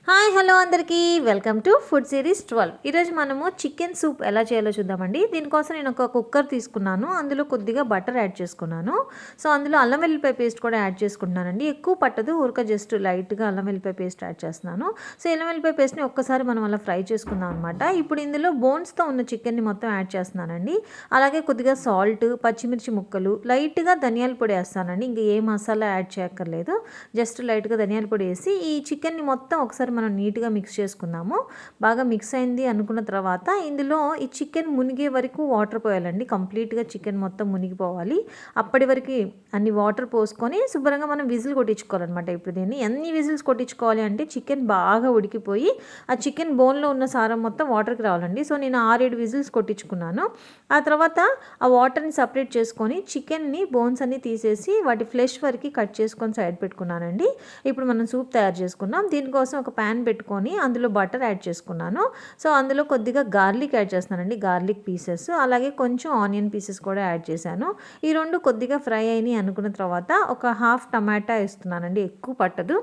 Hi hello అందరికీ welcome to food series 12. ఈరోజు మనము చికెన్ సూప్ ఎలా చేయాలో చూద్దామండి. దీనికోసం నేను ఒక కుక్కర్ తీసుకున్నాను. అందులో కొద్దిగా బటర్ యాడ్ చేసుకున్నాను. సో అందులో అల్లం వెల్లిపాయ పేస్ట్ కూడా యాడ్ చేసుకుంటున్నానండి. ఎక్కువ పట్టదు, ఊరిక జస్ట్ లైట్గా అల్లం వెల్లిపాయ పేస్ట్ యాడ్ చేస్తున్నాను. సో అల్లం వెల్లిపాయ పేస్ట్ని ఒక్కసారి మనం అలా ఫ్రై చేసుకుందాం అనమాట. ఇప్పుడు ఇందులో బోన్స్తో ఉన్న చికెన్ని మొత్తం యాడ్ చేస్తున్నానండి. అలాగే కొద్దిగా సాల్ట్, పచ్చిమిర్చి ముక్కలు, లైట్గా ధనియాల పొడి వేస్తానండి. ఇంకా ఏ మసాలా యాడ్ చేయక్కర్లేదు, జస్ట్ లైట్గా ధనియాల పొడి వేసి ఈ చికెన్ని మొత్తం ఒకసారి మనం నీట్గా మిక్స్ చేసుకుందాము. బాగా మిక్స్ అయింది అనుకున్న తర్వాత ఇందులో ఈ చికెన్ మునిగే వరకు వాటర్ పోయాలండి. కంప్లీట్గా చికెన్ మొత్తం మునిగిపోవాలి. అప్పటి వరకు అన్ని వాటర్ పోసుకొని శుభ్రంగా మనం విజిల్ కొట్టించుకోవాలన్నమాట. ఇప్పుడు దీన్ని ఎన్ని విజిల్స్ కొట్టించుకోవాలి అంటే చికెన్ బాగా ఉడికిపోయి ఆ చికెన్ బోన్లో ఉన్న సారం మొత్తం వాటర్కి రావాలండి. సో నేను 6-7 విజిల్స్ కొట్టించుకున్నాను. ఆ తర్వాత ఆ వాటర్ని సపరేట్ చేసుకొని చికెన్ని బోన్స్ అన్ని తీసేసి వాటి ఫ్లెష్ వరకు కట్ చేసుకొని సైడ్ పెట్టుకున్నానండి. ఇప్పుడు మనం సూప్ తయారు చేసుకున్నాం. దీనికోసం ఒక ప్యాన్ పెట్టుకొని అందులో బటర్ యాడ్ చేసుకున్నాను. సో అందులో కొద్దిగా గార్లిక్ యాడ్ చేస్తున్నానండి, గార్లిక్ పీసెస్, అలాగే కొంచెం ఆనియన్ పీసెస్ కూడా యాడ్ చేశాను. ఈ రెండు కొద్దిగా ఫ్రై అయినాయి అనుకున్న తర్వాత ఒక హాఫ్ టమాటా వేస్తున్నానండి, ఎక్కువ పట్టదు.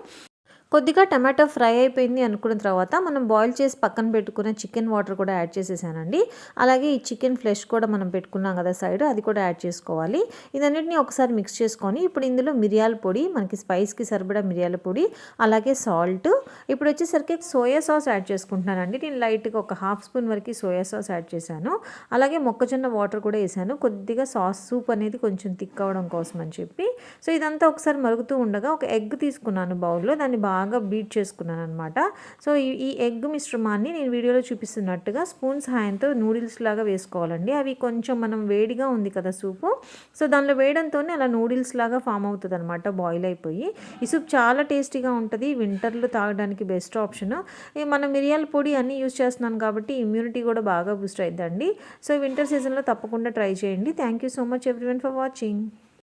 కొద్దిగా టమాటో ఫ్రై అయిపోయింది అనుకున్న తర్వాత మనం బాయిల్ చేసి పక్కన పెట్టుకున్న చికెన్ వాటర్ కూడా యాడ్ చేసేసానండి. అలాగే ఈ చికెన్ ఫ్లెష్ కూడా మనం పెట్టుకున్నాం కదా సైడ్, అది కూడా యాడ్ చేసుకోవాలి. ఇదన్నిటిని ఒకసారి మిక్స్ చేసుకొని ఇప్పుడు ఇందులో మిరియాల పొడి, మనకి స్పైస్కి సరిపడా మిరియాల పొడి, అలాగే సాల్ట్, ఇప్పుడు వచ్చేసరికి సోయా సాస్ యాడ్ చేసుకుంటున్నానండి. నేను లైట్గా ఒక హాఫ్ స్పూన్ వరకు సోయా సాస్ యాడ్ చేశాను. అలాగే మొక్కజొన్న వాటర్ కూడా వేసాను, కొద్దిగా సాస్ సూప్ అనేది కొంచెం థిక్ అవ్వడం కోసం అని చెప్పి. సో ఇదంతా ఒకసారి మరుగుతూ ఉండగా ఒక ఎగ్ తీసుకున్నాను బౌల్లో, దాన్ని బాగా బీట్ చేసుకున్నాను అనమాట. సో ఈ ఎగ్ మిశ్రమాన్ని నేను వీడియోలో చూపిస్తున్నట్టుగా స్పూన్ సహాయంతో నూడిల్స్ లాగా వేసుకోవాలండి. అవి కొంచెం మనం వేడిగా ఉంది కదా సూపు, సో దానిలో వేయడంతోనే అలా నూడిల్స్ లాగా ఫామ్ అవుతుంది అనమాట, బాయిల్ అయిపోయి. ఈ సూప్ చాలా టేస్టీగా ఉంటుంది, వింటర్లో తాగడానికి బెస్ట్ ఆప్షన్. మనం మిరియాల పొడి అన్నీ యూజ్ చేస్తున్నాను కాబట్టి ఇమ్యూనిటీ కూడా బాగా బూస్ట్ అవుతుందండి. సో వింటర్ సీజన్లో తప్పకుండా ట్రై చేయండి. Thank you so much everyone for watching.